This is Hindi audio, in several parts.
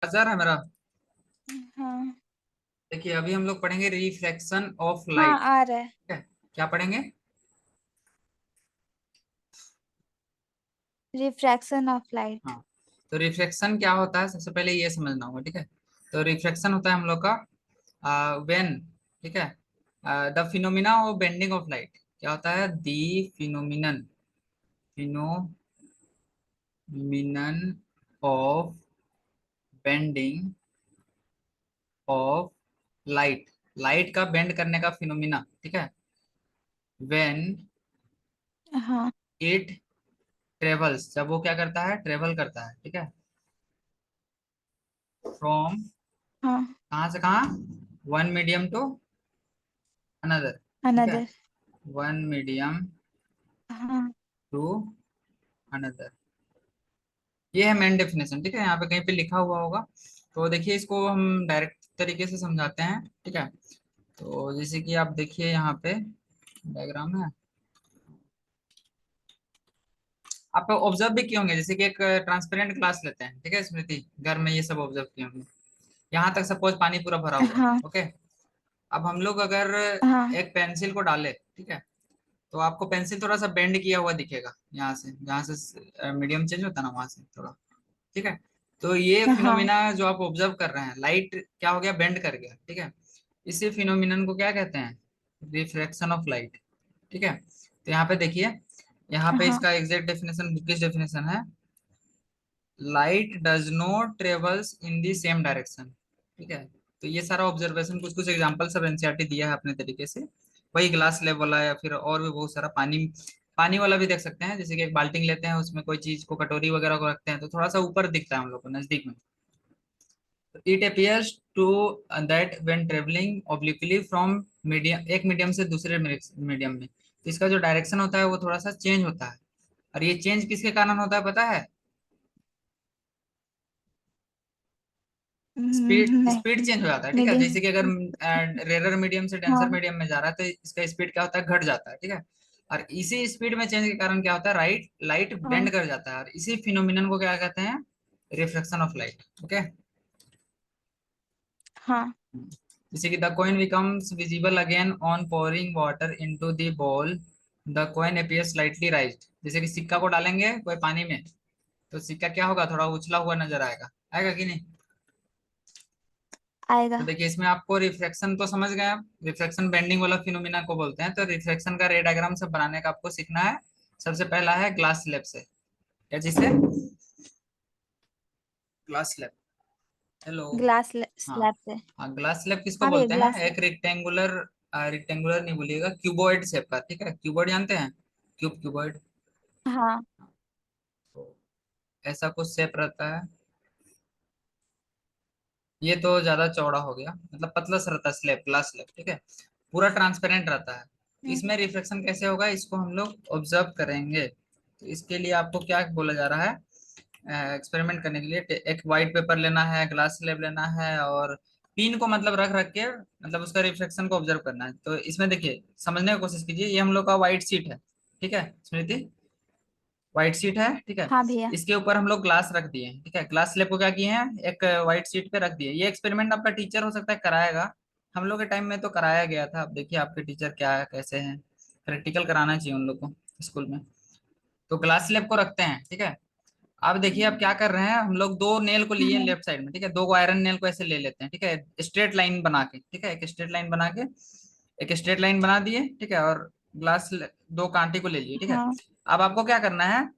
हजार है मेरा। हाँ देखिए अभी हम लोग पढ़ेंगे रिफ्रैक्शन ऑफ हाँ, लाइट। आ रहा है। ठीक है, क्या पढ़ेंगे? Refraction of light. हाँ, तो रिफ्रैक्शन क्या होता है सबसे पहले ये समझना होगा। ठीक है, तो रिफ्रैक्शन होता है हम लोग का व्हेन, ठीक है, the phenomena of bending of light. क्या होता है? The phenomenon, phenomenon of bending of light, light का बेंड करने का फिनोमिना। ठीक है, व्हेन हाँ इट ट्रेवल्स, जब वो क्या करता है? ट्रेवल करता है। ठीक है, फ्रॉम, हाँ। कहाँ से कहाँ? One medium to another. ठीक है, अनदर। वन मीडियम हाँ टू अनदर, ये है मेन डेफिनेशन। ठीक है, यहाँ पे कहीं पे लिखा हुआ होगा, तो देखिए इसको हम डायरेक्ट तरीके से समझाते हैं। ठीक है, तो जैसे कि आप देखिए यहाँ पे डायग्राम है, आप ऑब्जर्व भी किए होंगे, जैसे कि एक ट्रांसपेरेंट ग्लास लेते हैं। ठीक है स्मृति, घर में ये सब ऑब्जर्व किए होंगे। यहाँ तक सपोज पानी पूरा भरा हुआ है। हाँ ओके, अब हम लोग अगर हाँ एक पेंसिल को डाले, ठीक है, तो आपको पेंसिल थोड़ा सा बेंड किया हुआ दिखेगा, यहाँ से जहाँ से मीडियम चेंज होता है ना, वहां से थोड़ा। ठीक है, तो ये हाँ फिनोमिना जो आप ऑब्जर्व कर रहे हैं, लाइट क्या हो गया? बेंड कर गया। ठीक है, इसी फिनोमिनन को क्या कहते हैं? Refraction of light. ठीक है, तो यहाँ पे देखिए, यहाँ पे हाँ इसका एग्जैक्ट डेफिनेशन, बुकिश डेफिनेशन है, light does not travels in the same direction. ठीक है, तो ये सारा ऑब्जर्वेशन, कुछ कुछ एग्जांपल सब एनसीईआरटी दिया है अपने तरीके से। वही ग्लास स्लैब वाला या फिर और भी बहुत सारा पानी, पानी वाला भी देख सकते हैं। जैसे कि एक बाल्टी लेते हैं, उसमें कोई चीज को, कटोरी वगैरह को रखते हैं, तो थोड़ा सा ऊपर दिखता है हम लोग को नजदीक में। It appears to that when travelling obliquely from medium, एक मीडियम से दूसरे मीडियम में, तो इसका जो डायरेक्शन होता है वो थोड़ा सा चेंज होता है। और ये चेंज किसके कारण होता है पता है? स्पीड, स्पीड नहीं। चेंज हो जाता है। ठीक है, मीडियम। जैसे कि अगर रेरर मीडियम से डेंसर हाँ मीडियम में जा रहा है, तो इसका स्पीड क्या होता है? घट जाता है। ठीक है, और इसी स्पीड में चेंज के कारण क्या होता है? राइट, लाइट बेंड हाँ कर जाता है, और इसी फिनोमिनन को क्या कहते हैं? Reflection of light. ओके, हाँ जैसे कि the coin becomes visible again on pouring water into the ball, the coin appears slightly राइज्ड। जैसे कि सिक्का को डालेंगे कोई पानी में, तो सिक्का क्या होगा? थोड़ा उछला हुआ नजर आएगा, आएगा कि नहीं? आएगा। तो देखिए इसमें आपको रिफ्लेक्शन तो समझ गए आप, रिफ्लेक्शन बेंडिंग वाला फिनोमिना को बोलते हैं। तो रिफ्लेक्शन का रे डायग्राम सब बनाने का आपको सीखना है। सबसे पहला है ग्लास स्लैब से। क्या चीज से? Glass slab. हेलो। ग्लास हाँ, स्लैब से। हाँ ग्लास स्लैब किसको हाँ भैया, बोलते हैं? ग्लास एक स्लैब। रेक्टेंगुलर, रेक्टेंगुलर नहीं बोलिएगा, क्यूबॉइड शेप का। ठीक है, क्यूबॉइड जानते हैं? क्यूबॉइड, हाँ तो ऐसा कुछ शेप रहता है। ये तो ज्यादा चौड़ा हो गया, मतलब पतला सा रहता है स्लैब, ग्लास स्लैब। ठीक है, पूरा ट्रांसपेरेंट रहता है। तो हम्म, इसमें रिफ्लेक्शन कैसे होगा, इसको हम लोग ऑब्जर्व करेंगे। तो इसके लिए आपको क्या बोला जा रहा है? एक्सपेरिमेंट करने के लिए एक वाइट पेपर लेना है, ग्लास स्लैब लेना है, और पिन को मतलब रख रख के, मतलब उसका रिफ्लेक्शन को ऑब्जर्व करना है। तो इसमें देखिए, समझने की कोशिश कीजिए, ये हम लोग का व्हाइट शीट है। ठीक है स्मृति, व्हाइट शीट है। ठीक है, हाँ भैया। इसके ऊपर हम लोग ग्लास रख दिए हैं। ठीक है, ग्लास स्लेब को क्या किए हैं? एक व्हाइट शीट पे रख दिए। ये एक्सपेरिमेंट आपका टीचर हो सकता है कराएगा, हम लोग के टाइम में तो कराया गया था। अब देखिए आपके टीचर क्या है, कैसे हैं। प्रैक्टिकल कराना चाहिए उन लोग को स्कूल में। तो ग्लास स्लेब को रखते हैं। ठीक है, अब देखिए अब क्या कर रहे हैं हम लोग, दो नेल को लिए हाँ लेफ्ट साइड में। ठीक है, दो आयरन नेल को ऐसे ले लेते हैं। ठीक है, स्ट्रेट लाइन बना के। ठीक है, एक स्ट्रेट लाइन बना के, एक स्ट्रेट लाइन बना दिए। ठीक है, और ग्लास, दो कांटे को ले लिए। ठीक है, हाँ अब आपको क्या करना है?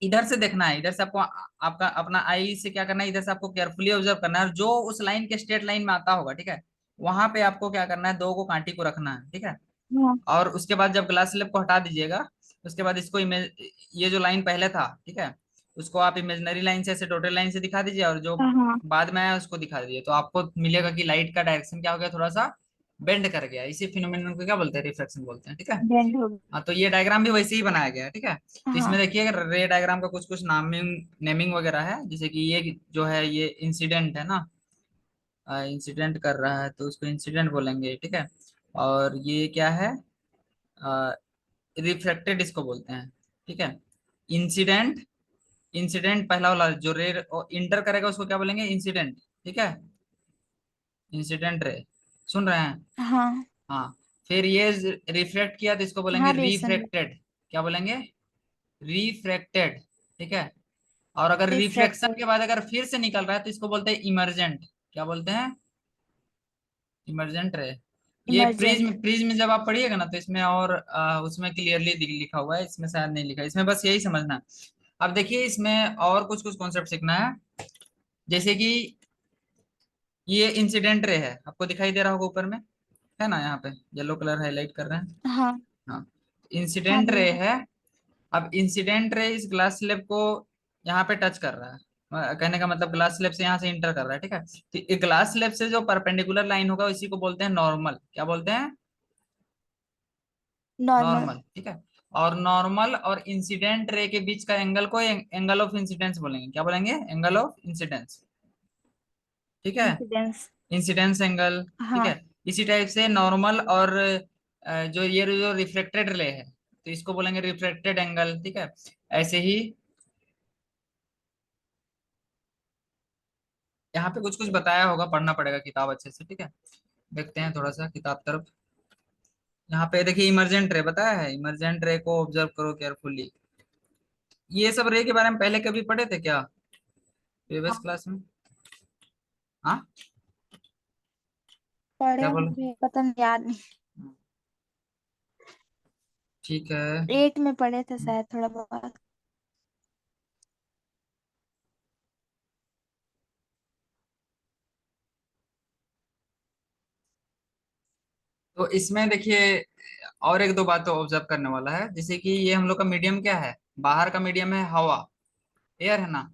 इधर से देखना है, इधर से आपको आपका अपना आई से क्या करना है, इधर से आपको केयरफुली ऑब्जर्व करना है, और जो उस लाइन के स्ट्रेट लाइन में आता होगा, ठीक है, वहां पे आपको क्या करना है? दो को कांटी को रखना है। ठीक है, हाँ और उसके बाद जब ग्लास स्लिप को हटा दीजिएगा, उसके बाद इसको इमेज, ये जो लाइन पहले था, ठीक है, उसको आप इमेजिनरी लाइन से, ऐसे डॉटेड लाइन से दिखा दीजिए, और जो हाँ। बाद में आया उसको दिखा दीजिए, तो आपको मिलेगा कि लाइट का डायरेक्शन क्या हो गया? थोड़ा सा बेंड कर गया। इसी फिनोमिनन को क्या बोलते हैं? रिफ्लेक्शन बोलते हैं। ठीक है, बैंड हो हाँ, तो ये डायग्राम भी वैसे ही बनाया गया है। ठीक है, तो इसमें हाँ देखिए रे डायग्राम का कुछ कुछ नामिंग, नेमिंग वगैरह है। जैसे कि ये जो है ये इंसिडेंट है ना, इंसिडेंट कर रहा है तो उसको इंसिडेंट बोलेंगे। ठीक है, और ये क्या है? रिफ्लेक्टेड इसको बोलते हैं। ठीक है, इंसिडेंट, इंसिडेंट पहला वाला जो रे इंटर करेगा उसको क्या बोलेंगे, इंसिडेंट। ठीक है, इंसिडेंट रे, सुन रहे हैं। हाँ हाँ, फिर ये रिफ्लेक्ट किया तो इसको बोलेंगे हाँ भी सुन रहे। रिफ्रैक्टेड। क्या बोलेंगे, रिफ्रैक्टेड। ठीक है, और अगर रिफ्लेक्शन रिफ्रैक्टेड। के बाद अगर फिर से निकल रहा है तो इसको बोलते हैं इमर्जेंट। क्या बोलते हैं, इमर्जेंट रे। ये प्रिज्म, इमरजेंट। प्रिज्म जब आप पढ़िएगा ना तो इसमें और उसमें क्लियरली लिखा हुआ है, इसमें शायद नहीं लिखा है, इसमें बस यही समझना है। अब देखिए इसमें और कुछ कुछ कॉन्सेप्ट सीखना है, जैसे कि ये इंसिडेंट रे है, आपको दिखाई दे रहा होगा ऊपर में, है ना, यहाँ पे येलो कलर हाईलाइट कर रहे हैं। हाँ हाँ, हाँ इंसिडेंट रे भैया। है। अब इंसिडेंट रे इस ग्लास स्लैब को यहाँ पे टच कर रहा है, कहने का मतलब ग्लास स्लैब से यहाँ से इंटर कर रहा है। ठीक है, तो एक ग्लास स्लैब से जो परपेंडिकुलर लाइन होगा इसी को बोलते हैं नॉर्मल। क्या बोलते हैं, नॉर्मल। नॉर्मल। ठीक है, और नॉर्मल और इंसिडेंट रे के बीच का एंगल को एंगल ऑफ इंसिडेंस बोलेंगे। क्या बोलेंगे, एंगल ऑफ इंसिडेंस। ठीक है, इंसिडेंस। Incidence angle. ठीक हाँ। है, इसी टाइप से नॉर्मल और जो ये जो रिफ्लेक्टेड रे है तो इसको बोलेंगे रिफ्लेक्टेड एंगल। ठीक है, ऐसे ही यहाँ पे कुछ कुछ बताया होगा, पढ़ना पड़ेगा किताब अच्छे से। ठीक है, देखते हैं थोड़ा सा किताब तरफ। यहाँ पे देखिए इमरजेंट रे बताया है, इमरजेंट रे को ऑब्जर्व करो केयरफुली। ये सब रे के बारे में पहले कभी पढ़े थे क्या, प्रीवियस हाँ क्लास में। हाँ, पढ़े क्या बोलो। होंगे, पता नहीं, याद नहीं। ठीक है, 8 में पढ़े थे शायद थोड़ा बहुत। तो इसमें देखिए और एक दो बात तो ऑब्जर्व करने वाला है, जैसे कि ये हम लोग का मीडियम क्या है, बाहर का मीडियम है हवा, एयर है ना,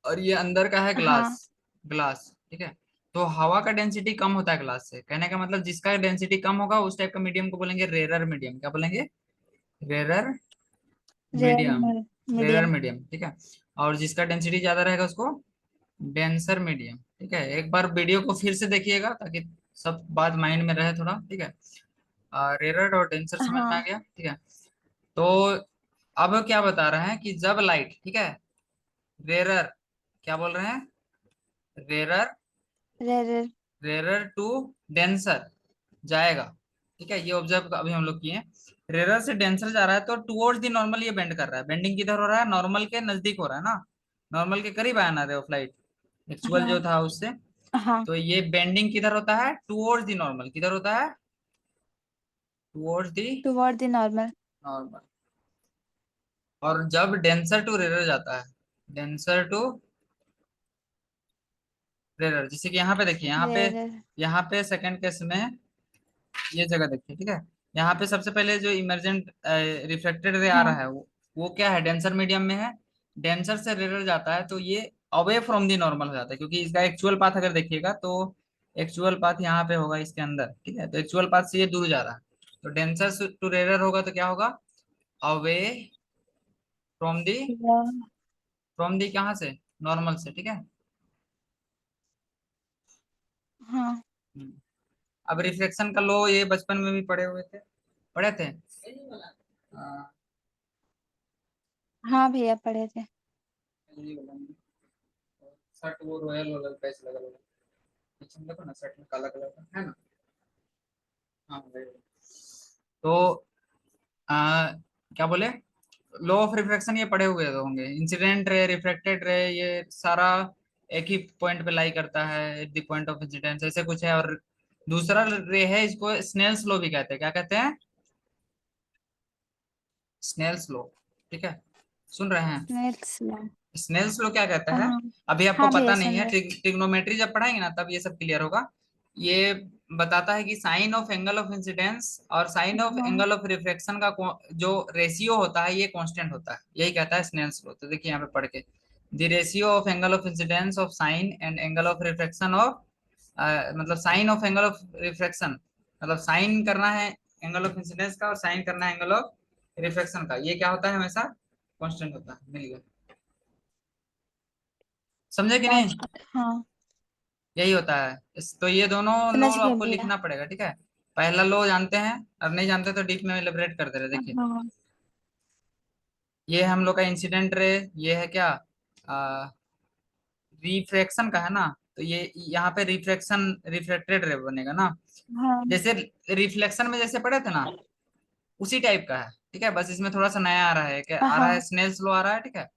और ये अंदर का है ग्लास, हाँ ग्लास। ठीक है, तो हवा का डेंसिटी कम होता है ग्लास से, कहने का मतलब जिसका डेंसिटी कम होगा उस टाइप का मीडियम को बोलेंगे रेरर मीडियम। क्या बोलेंगे, rarer rare medium, rarer medium. Medium. ठीक है, और जिसका डेंसिटी ज्यादा रहेगा उसको डेंसर मीडियम। ठीक है, एक बार वीडियो को फिर से देखिएगा ताकि सब बात माइंड में रहे थोड़ा। ठीक है, रेरर और डेंसर समझ में आ हाँ। गया। ठीक है, तो अब क्या बता रहे हैं कि जब लाइट, ठीक है, रेरर, क्या बोल रहे हैं, rarer, rare. Rarer to denser जाएगा। ठीक है, ये ऑब्जर्व अभी हम लोग किए, रेरर से डेंसर जा रहा है तो टुवर्ड्स दी नॉर्मल ये बेंड कर रहा है। बेंडिंग किधर हो रहा है, नॉर्मल के नजदीक हो रहा है ना, नॉर्मल के करीब आया ना रे ऑफ लाइट, एक्चुअल जो हाँ था उससे। हाँ। तो ये बेंडिंग किधर होता है, टुवर्ड्स दी नॉर्मल, किधर होता है, towards the toward the normal. Normal. और जब डेंसर टू रेरर जाता है, डेंसर टू रेरर, जैसे कि यहाँ पे देखिए, रेयर। यहाँ पे सेकंड केस में ये जगह देखिए। ठीक है, यहाँ पे सबसे पहले जो इमरजेंट रिफ्लेक्टेड रे आ हाँ रहा है वो क्या है, डेंसर मीडियम में है, डेंसर से रेरर जाता है तो ये अवे फ्रॉम दी नॉर्मल हो जाता है, क्योंकि इसका एक्चुअल पाथ अगर देखिएगा तो एक्चुअल पाथ यहाँ पे होगा इसके अंदर। ठीक है, तो एक्चुअल पाथ से ये दूर जा रहा है, तो डेंसर टू रेरर होगा तो क्या होगा, away from the, from the कहाँ से, नॉर्मल से। ठीक है, हाँ हम्म। अब रिफ्लेक्शन का लॉ ये बचपन में भी पढ़े हुए थे, पढ़े थे। हाँ, हाँ भैया पढ़े थे। ये वाला नहीं। शर्ट वो रॉयल वाला पैच लगा लगा, पीछे में देखो ना शर्ट में काला कलर का है ना। हाँ वही वाला। तो क्या बोले, लॉ ऑफ रिफ्रैक्शन ये पढ़े हुए होंगे, इंसिडेंट रे, रिफ्रैक्टेड रे, ये सारा एक ही पॉइंट पे लाई करता है, at the point of incidence ऐसे कुछ है। और दूसरा रे है, इसको स्नेल्स लॉ भी कहते हैं। क्या कहते हैं, स्नेल्स लॉ। ठीक है, सुन रहे हैं, नेक्स्ट स्लाइड। स्नेल्स लॉ क्या कहता है, हाँ अभी आपको हाँ भैया पता नहीं सुन है, रहे। ट्रिग्नोमेट्री जब पढ़ाएंगे ना तब ये सब क्लियर होगा। ये बताता है कि sine of angle of incidence और साइन ऑफ हाँ एंगल ऑफ रिफ्लेक्शन का जो रेशियो होता है ये कांस्टेंट होता है, यही कहता है स्नेल्स लॉ। तो देखिए यहाँ पे पढ़ के, the ratio of angle of incidence of sine and angle of reflection of, मतलब sine of angle of reflection, मतलब साइन करना है एंगल ऑफ इंसिडेंस का और साइन करना है एंगल ऑफ रिफ्लेक्शन का, ये क्या होता है, हमेशा कांस्टेंट होता है। मिल गया, समझे कि नहीं, कांस्टेंट। हाँ यही होता है तो ये दोनों लो समझ गए आपको भैया। लिखना पड़ेगा। ठीक है, पहला लो जानते हैं, और नहीं जानते तो डीप में इलेबरेट करते रहे। देखिए, हाँ ये हम लोग का इंसिडेंट रे, ये है क्या, रिफ्रैक्शन का है ना, तो ये यहाँ पे रिफ्रैक्शन रिफ्लेक्टेड रे बनेगा ना। हाँ जैसे रिफ्लेक्शन में जैसे पढ़े थे ना, उसी टाइप का है, ठीक है। बस इसमें थोड़ा सा नया आ रहा है, क्या आ रहा है, हाँ स्नेल्स लॉ आ रहा है, ठीक है।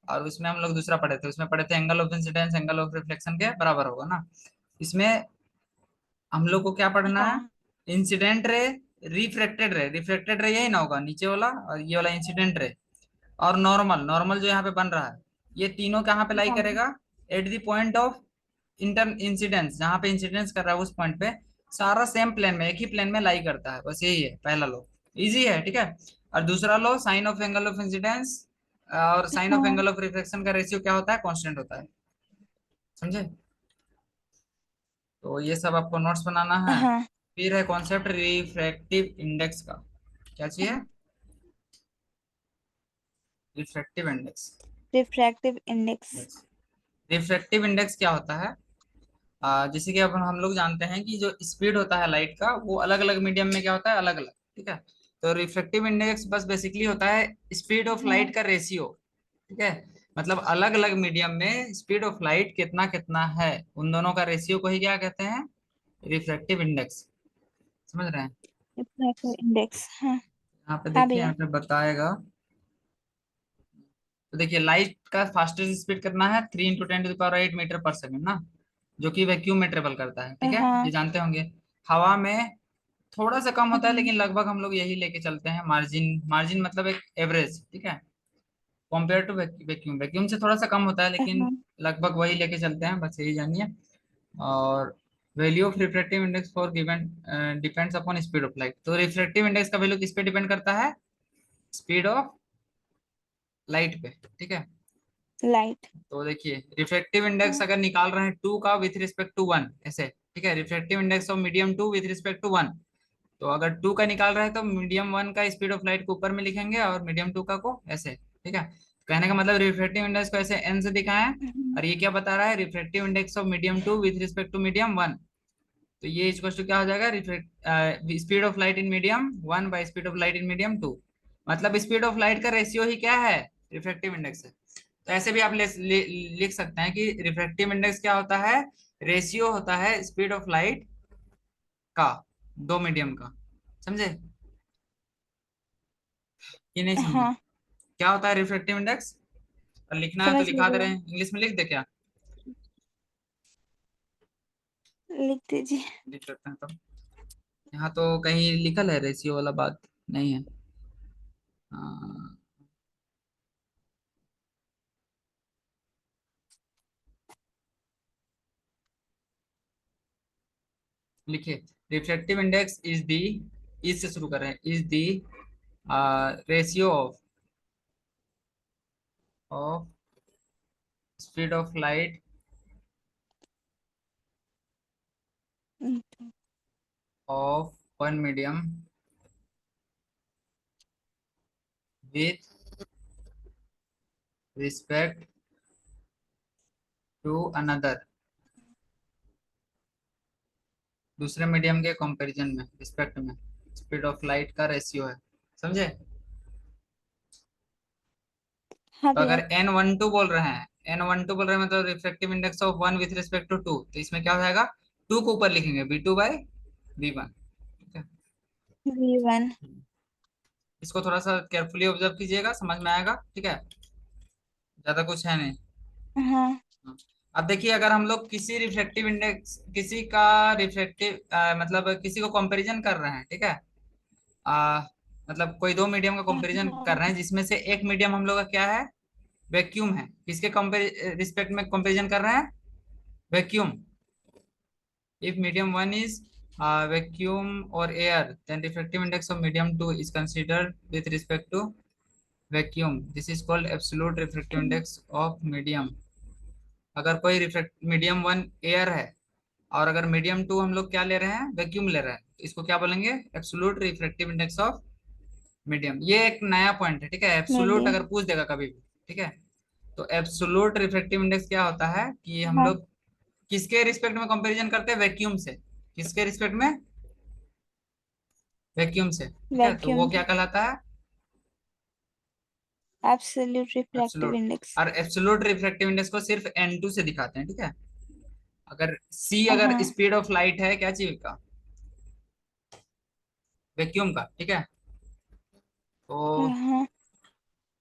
और उसमें हम लोग दूसरा पढ़े थे, उसमें पढ़े थे angle of incidence angle of reflection के बराबर होगा ना। इसमें हम लोग को क्या पढ़ना है, हाँ इंसिडेंट रे, रिफ्रैक्टेड रे, रिफ्रैक्टेड रे यही ना होगा नीचे वाला, और ये वाला इंसिडेंट रे, और नॉर्मल, नॉर्मल जो यहाँ पे बन रहा है, ये तीनों कहाँ पे लाई हाँ करेगा, at the point of inter incidence, जहाँ पे इंसिडेंस कर रहा है उस पॉइंट पे, सारा सेम प्लेन में, एक ही प्लेन में लाई करता है, बस यही है पहला लो, इजी है, ठीक है। और दूसरा लो sine of angle of incidence और साइन ऑफ हाँ एंगल ऑफ रिफ्लेक्शन का रेशियो क्या होता है, कांस्टेंट होता है, समझे। तो ये सब आपको नोट्स बनाना है। हाँ फिर है कॉन्सेप्ट रिफ्रैक्टिव इंडेक्स का, क्या चाहिए, refractive index. Refractive index. Refractive index क्या होता है, जैसे कि अब हम लोग जानते हैं कि जो स्पीड होता है लाइट का, वो अलग अलग मीडियम में क्या होता है, अलग अलग, ठीक है। तो रिफ्रैक्टिव इंडेक्स बस बेसिकली होता है स्पीड ऑफ हाँ लाइट का रेशियो, ठीक है। मतलब अलग अलग मीडियम में स्पीड ऑफ लाइट कितना कितना है, उन दोनों का रेशियो को ही क्या कहते हैं, रिफ्रैक्टिव इंडेक्स, समझ रहे हैं। Refractive index. हाँ यहाँ पे हाँ देखिए, भैया। यहाँ पे बताएगा, तो देखिए लाइट का फास्टेस्ट स्पीड कितना है, 3 × 10⁸ मीटर पर सेकंड ना, जो कि वैक्यूम में ट्रेवल करता है, ठीक है, हाँ ये जानते होंगे। हवा में थोड़ा सा कम होता है, हम्म, लेकिन लगभग हम लोग यही लेके चलते हैं, मार्जिन, मार्जिन मतलब एक एवरेज, ठीक है। कॉम्पेयर टू वैक्यूम, वैक्यूम से थोड़ा सा कम होता है, लेकिन हाँ लगभग वही लेके चलते हैं, बस यही जानिए। और value of refractive index for given depends upon speed of light, तो रिफ्रैक्टिव इंडेक्स का वैल्यू किस पे डिपेंड करता है, स्पीड ऑफ लाइट पे, ठीक है। लाइट। तो देखिए रिफ्रैक्टिव इंडेक्स हाँ अगर निकाल रहे हैं टू का विथ रिस्पेक्ट टू वन, ऐसे, ठीक है, refractive index of medium two with respect to one. तो अगर टू का निकाल रहे हैं तो मीडियम वन का स्पीड ऑफ लाइट को ऊपर में लिखेंगे, और मीडियम टू का को ऐसे, ठीक है। कहने का मतलब रिफ्रैक्टिव इंडेक्स को ऐसे एन से दिखाएं, हम्म, और ये क्या बता रहा है, refractive index of medium two with respect to medium one. तो ये इक्वल टू क्या हो जाएगा, reflect speed of light in medium one by speed of light in medium two. मतलब स्पीड ऑफ लाइट का रेशियो ही क्या है, रिफ्रैक्टिव इंडेक्स है। तो ऐसे भी आप लिख सकते हैं कि रिफ्रैक्टिव इंडेक्स क्या होता है, रेशियो होता है स्पीड ऑफ लाइट का, दो मीडियम का, समझे कि नहीं समझे, हाँ क्या होता है रिफ्रैक्टिव इंडेक्स। और लिखना है तो समझ गई लिखा दे भैया। रहे हैं, इंग्लिश में लिख दे क्या, लिख दीजिए। लिख सकते हैं तो, यहाँ तो कहीं लिखल है रेशियो वाला बात नहीं है। हाँ, लिखिए, reflective index is the, is से शुरू कर रहे हैं, is the ratio of speed of light of one medium with respect to another, दूसरे मीडियम के कंपैरिजन में, रिस्पेक्ट में, स्पीड ऑफ लाइट का रेशियो है, समझे। हाँ तो अगर भैया। n12 बोल रहे हैं, n12 बोल रहे हैं मतलब reflective index of one with respect to two, तो इसमें क्या हो जाएगा, टू को ऊपर लिखेंगे, v2/v1, ठीक है। V1। इसको थोड़ा सा केयरफुली ऑब्जर्व कीजिएगा, समझ में आएगा, ठीक है, ज्यादा कुछ है नहीं। हाँ हाँ। अब देखिए, अगर हम लोग किसी रिफ्लेक्टिव इंडेक्स, किसी का रिफ्लेक्टिव मतलब किसी को कंपैरिजन कर रहे हैं, ठीक है, आ, मतलब कोई दो मीडियम का कंपैरिजन कर हाँ रहे हैं, जिसमें से एक मीडियम हम लोग का क्या है, वैक्यूम है, किसके कंपेयर रिस्पेक्ट में कंपैरिजन कर रहे हैं, vacuum. If medium one is vacuum और air, then reflective index of medium two is considered with respect to vacuum, this is called absolute reflective index of medium. अगर कोई रिफ्लेक्ट मीडियम वन एयर है, और अगर मीडियम टू हम लोग क्या ले रहे हैं, वैक्यूम ले रहे हैं, तो इसको क्या बोलेंगे, absolute reflective index of medium. ये एक नया पॉइंट है, ठीक है, एब्सोल्यूट मीडियम। अगर पूछ देगा कभी भी, ठीक है। तो एब्सोल्यूट रिफ्लेक्टिव इंडेक्स क्या होता है कि हम हाँ लोग किसके रिस्पेक्ट में कंपैरिजन करते हैं, वैक्यूम से, किसके रिस्पेक्ट में, वैक्यूम से, ठीक है, तो वो वैक्यूम। क्या कहलाता है, एब्सोल्यूट रिफ्रैक्टिव एब्सोल्यूट। इंडेक्स। और एब्सोल्यूट रिफ्रैक्टिव इंडेक्स को सिर्फ N2 से दिखाते हैं, ठीक है। अगर C अगर हाँ स्पीड ऑफ लाइट है क्या चीज का, वैक्यूम का, ठीक है। तो हाँ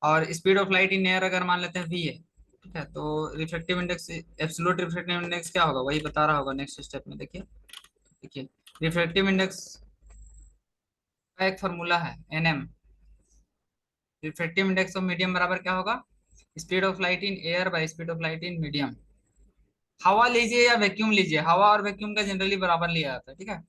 और speed of light in air अगर मान लेते हैं V है, ठीक है, तो refractive index, absolute refractive index क्या होगा वही बता रहा होगा नेक्स्ट स्टेप में। देखिए देखिए, रिफ्रैक्टिव इंडेक्स का एक फॉर्मूला है NM। Refractive index of medium बराबर क्या होगा, speed of light in air by speed of light in medium. हवा लीजिए या वैक्यूम लीजिए, हवा और वैक्यूम का जनरली बराबर लिया जाता है, ठीक है।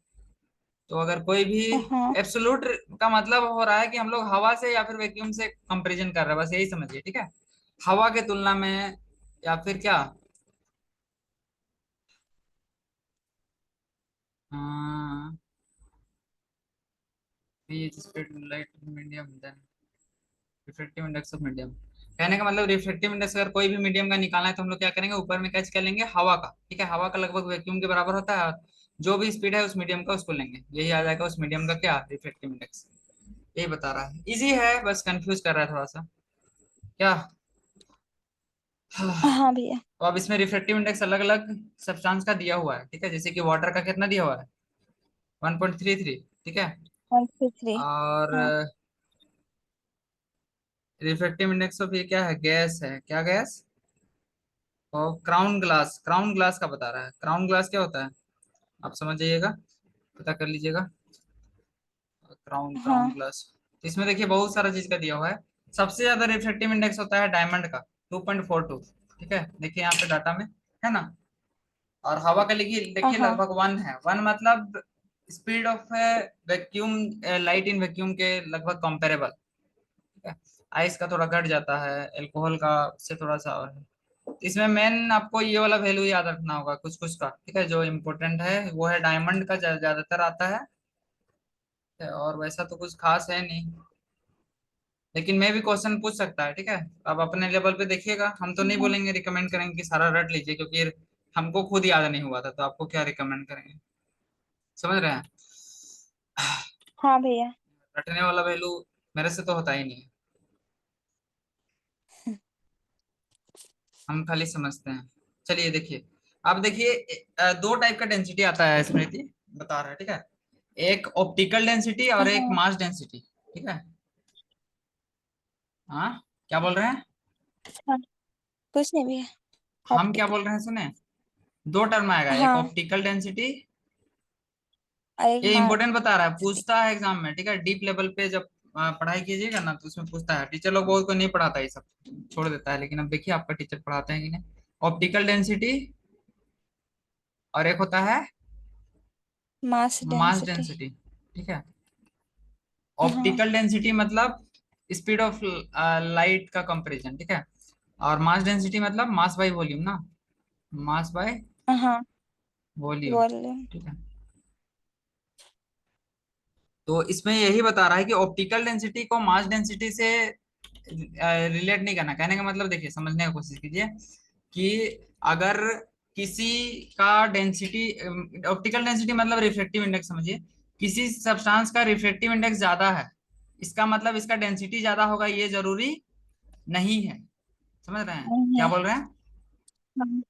तो अगर कोई भी हाँ एब्सोल्यूट का मतलब हो रहा है कि हम लोग हवा से या फिर वैक्यूम से कंपैरिजन कर रहे हैं, बस यही समझिए, ठीक है। हवा के तुलना में या फिर क्या, speed light medium then refractive index of medium. कहने का मतलब रिफ्रैक्टिव इंडेक्स अगर कोई भी मीडियम का निकालना है तो हम लोग क्या करेंगे, ऊपर में कैच कर लेंगे हवा का, ठीक है। हवा का लगभग वैक्यूम के बराबर होता है, और जो भी स्पीड है उस मीडियम का उसको लेंगे, यही आ जाएगा उस मीडियम का क्या, रिफ्रैक्टिव इंडेक्स। यही बता रहा है, इजी है, बस कंफ्यूज कर रहा है थोड़ा सा क्या। हाँ भैया। तो अब इसमें रिफ्रैक्टिव इंडेक्स अलग अलग सब्सटेंस का दिया हुआ है, ठीक है। जैसे कि वाटर का कितना दिया हुआ है, 1.33, ठीक है। 1 2 3। और हाँ रिफ्रैक्टिव इंडेक्स ऑफ ये क्या है, गैस है, क्या गैस, और क्राउन ग्लास, क्राउन ग्लास का बता रहा है। क्राउन ग्लास क्या होता है आप समझ जाइएगा, पता कर लीजिएगा। क्राउन क्राउन हाँ ग्लास, तो इसमें देखिए बहुत सारा चीज का दिया हुआ है। सबसे ज्यादा रिफ्रैक्टिव इंडेक्स होता है डायमंड का, 2.42, ठीक है। देखिए यहाँ पे डाटा में है ना। और हवा का लिखिए, देखिए हाँ लगभग 1 है, 1 मतलब speed of vacuum, light in vacuum के लगभग कंपेरेबल, ठीक है। आइस का थोड़ा घट जाता है, एल्कोहल का से थोड़ा सा और है। इसमें मेन आपको ये वाला वैल्यू याद रखना होगा कुछ कुछ का, ठीक है। जो इम्पोर्टेंट है वो है डायमंड का, ज्यादातर आता है, और वैसा तो कुछ खास है नहीं, लेकिन मैं भी क्वेश्चन पूछ सकता है, ठीक है। अब अपने लेवल पे देखिएगा, हम तो नहीं हाँ बोलेंगे रिकमेंड करेंगे कि सारा रट लीजिए, क्योंकि हमको खुद याद नहीं हुआ था, तो आपको क्या रिकमेंड करेंगे, समझ रहे हैं। हाँ भैया। रटने वाला वैल्यू मेरे से तो होता ही नहीं है, हम खाली समझते हैं। चलिए देखिए, अब देखिए, दो टाइप का डेंसिटी आता है स्मृति बता रहा है, ठीक है। एक ऑप्टिकल डेंसिटी और एक हाँ मास डेंसिटी, ठीक है। हाँ, क्या बोल रहे हैं, हाँ कुछ नहीं भैया। हम क्या ऑप्टिकल। बोल रहे हैं सुने। दो टर्म आएगा, एक हाँ ऑप्टिकल डेंसिटी, और एक ये मास इंपॉर्टेंट बता रहा है, डेंसिटी। पूछता है एग्जाम में, ठीक है। डीप लेवल पे जब पढ़ाई कीजिएगा ना, तो उसमें पूछता है। टीचर लोग बहुत को नहीं पढ़ाता, ये सब छोड़ देता है, लेकिन अब देखिए आपका टीचर पढ़ाते हैं कि नहीं। ऑप्टिकल डेंसिटी और एक होता है मास मास डेंसिटी। डेंसिटी, ठीक है। हाँ ऑप्टिकल डेंसिटी मतलब स्पीड ऑफ लाइट का कंपैरिजन, ठीक है। और मास डेंसिटी मतलब मास बाय वॉल्यूम ना, मास बाय हाँ वॉल्यूम, वॉल्यूम। ठीक है। तो इसमें यही बता रहा है कि ऑप्टिकल डेंसिटी को मास डेंसिटी से रिलेट नहीं करना। कहने का मतलब देखिए, समझने की कोशिश कीजिए कि अगर किसी का डेंसिटी, ऑप्टिकल डेंसिटी मतलब रिफ्रैक्टिव इंडेक्स समझिए, किसी सब्सटेंस का रिफ्रैक्टिव इंडेक्स ज्यादा है, इसका मतलब इसका डेंसिटी ज्यादा होगा ये जरूरी नहीं है, समझ रहे हैं क्या नहीं। बोल रहे हैं। हाँ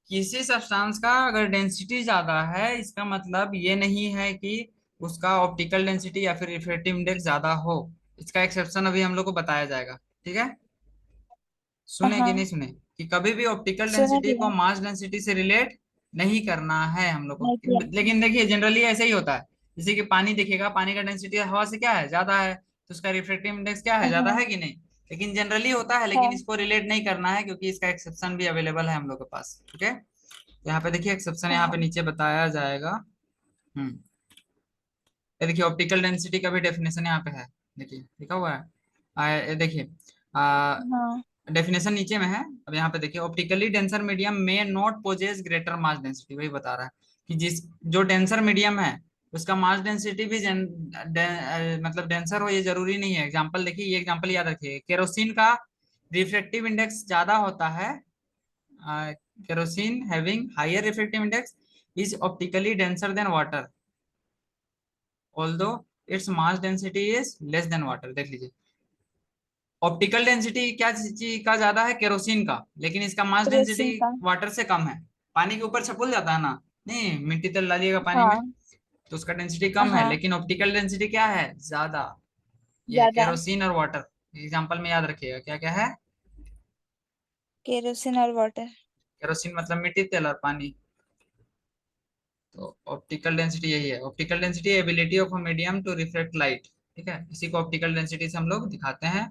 किसी सब्सटेंस का अगर डेंसिटी ज्यादा है, इसका मतलब ये नहीं है कि उसका ऑप्टिकल डेंसिटी या फिर रिफ्रैक्टिव इंडेक्स ज्यादा हो। इसका एक्सेप्शन अभी हम लोग को बताया जाएगा, ठीक है। सुने कि नहीं हाँ सुने, कि कभी भी ऑप्टिकल सुना डेंसिटी को भैया। मास डेंसिटी से रिलेट नहीं करना है हम लोग नहीं को। किया। लेकिन देखिए जनरली ऐसे ही होता है, जैसे कि पानी देखिएगा, पानी का डेंसिटी हवा से क्या है, ज्यादा है, तो उसका रिफ्रैक्टिव इंडेक्स क्या है, ज्यादा हाँ है कि नहीं। लेकिन जनरली होता है, लेकिन हाँ इसको रिलेट नहीं करना है, क्योंकि इसका एक्सेप्शन भी अवेलेबल है हम लोग के पास, ठीक है। तो यहाँ पे देखिए एक्सेप्शन यहाँ पे हाँ नीचे बताया जाएगा। हम्म, ये देखिए ऑप्टिकल डेंसिटी का भी डेफिनेशन यहाँ पे है, देखिए लिखा हुआ है। ये देखिए हाँ डेफिनेशन नीचे में है। अब यहाँ पे देखिए, ऑप्टिकली डेंसर मीडियम में not possess greater mass density, वही बता रहा है कि जिस जो डेंसर मीडियम है उसका मास डेंसिटी भी मतलब डेंसर हो ये जरूरी नहीं है। एग्जांपल देखिए, ये एग्जांपल याद रखिए, केरोसिन का रिफ्रैक्टिव इंडेक्स ज्यादा होता है, kerosene having higher refractive index is optically denser than water, although its mass density is less than water. देख लीजिए, ऑप्टिकल डेंसिटी क्या चीज का ज्यादा है? केरोसिन का। लेकिन इसका मास डेंसिटी केरोसिन का। वाटर से कम है। पानी के ऊपर छपुल जाता है ना, नहीं मिट्टी तेल डालिएगा पानी में हाँ तो उसका डेंसिटी कम है, हाँ। लेकिन ऑप्टिकल डेंसिटी क्या है? ज्यादा। ये है ज्यादा। केरोसिन और वाटर। एग्जाम्पल में याद रखिएगा क्या क्या है। केरोसिन और वाटर। केरोसिन मतलब मिट्टी तेल और पानी। तो ऑप्टिकल डेंसिटी यही है। Optical density ability of a medium to reflect light. ठीक है, इसी को ऑप्टिकल डेंसिटी से हम लोग दिखाते हैं।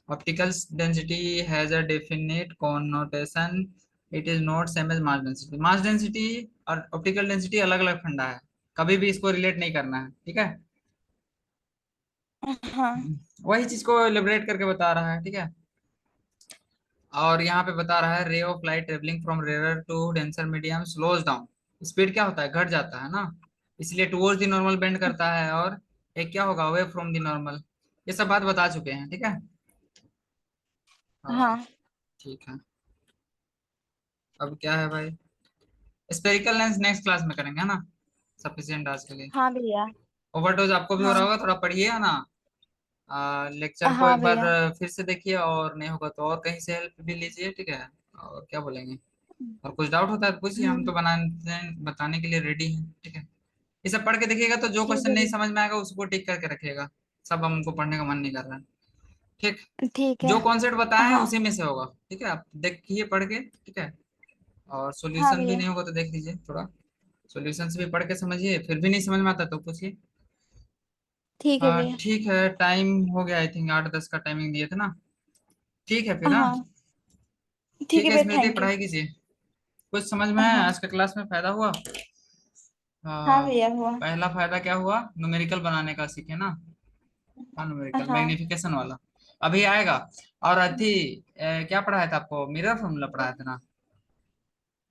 Optical density has a definite connotation. It is not same as mass density. Mass density और ऑप्टिकल डेंसिटी अलग अलग फंडा है, कभी भी इसको रिलेट नहीं करना है, ठीक है। हाँ वही चीज को एलिब्रेट करके बता रहा है, ठीक है। और यहाँ पे बता रहा है ray of light travelling from rare to denser medium slows down. Speed क्या होता है? घट जाता है ना, इसलिए टुवर्ड्स द नॉर्मल बेंड करता है। और एक क्या होगा? Away from the normal. ये सब बात बता चुके हैं, ठीक है। हाँ हाँ ठीक है। अब क्या है भाई? स्पेरिकल लेंस नेक्स्ट क्लास में करेंगे, है ना। सफिशिएंट आज के लिए। हाँ भैया। ओवरडोज आपको भी हो रहा हाँ होगा, थोड़ा पढ़िए ना। लेक्चर को हाँ एक बार भैया। फिर से देखिए, और नहीं होगा तो और कहीं से हेल्प भी लीजिए, ठीक है। और क्या बोलेंगे? और कुछ डाउट होता है तो पूछिए, हम तो हम्म। बनाने बताने के लिए रेडी हैं, ठीक है। ये सब पढ़ के देखिएगा तो जो ठीक क्वेश्चन है नहीं भैया। समझ में आएगा उसको टिक करके रखिएगा। सब हमको पढ़ने का मन नहीं कर रहा है, ठीक। ठीक है। जो कॉन्सेप्ट बताए हैं हाँ उसी में से होगा, ठीक है। आप देखिए पढ़ के, ठीक है। और हाँ सॉल्यूशन भी भैया। नहीं होगा तो देख लीजिए थोड़ा। सॉल्यूशंस भी पढ़ के समझिए, फिर भी नहीं समझ में आता तो पूछिए। ठीक है भैया। ठीक है, टाइम हो गया। आई थिंक 8-10 का टाइमिंग दिए थे ना। ठीक है फिर, हाँ। हाँ ठीक ठीक है है भैया, स्मृति, थैंक यू। पढ़ाई कीजिए। कुछ समझ में है? हाँ आज का क्लास में फायदा हुआ? हाँ हाँ। भैया हुआ। पहला फायदा क्या हुआ? न्यूमेरिकल बनाने का सीखे ना। हाँ, न्यूमेरिकल हाँ मैग्निफिकेशन वाला अभी आएगा। और अथी क्या पढ़ाया था आपको? मिरर फॉर्मूला पढ़ाया था ना।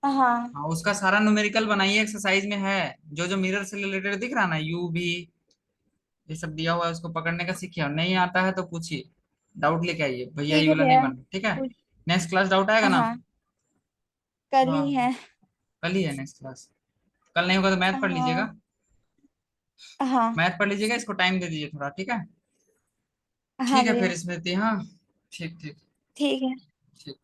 हाँ। हाँ, उसका सारा न्यूमेरिकल बनाइए, एक्सरसाइज में है। जो जो मिरर से रिलेटेड दिख रहा है ना, यू भी, ये सब दिया हुआ है, उसको पकड़ने का सीखिए। और नहीं आता है तो पूछिए, डाउट लेके आइए, भैया ये ठीक है वाला नहीं भैया। बन, ठीक है। पूछ। नेक्स्ट क्लास डाउट आएगा ना। हाँ कल हाँ, ही है। कल ही है नेक्स्ट क्लास। कल नहीं होगा तो मैथ पढ़ लीजिएगा। हाँ हाँ। मैथ पढ़ लीजिएगा, इसको टाइम दे दीजिए थोड़ा, ठीक है। हाँ ठीक है भैया। फिर स्मृति, हाँ। ठीक ठीक ठीक है। ठीक।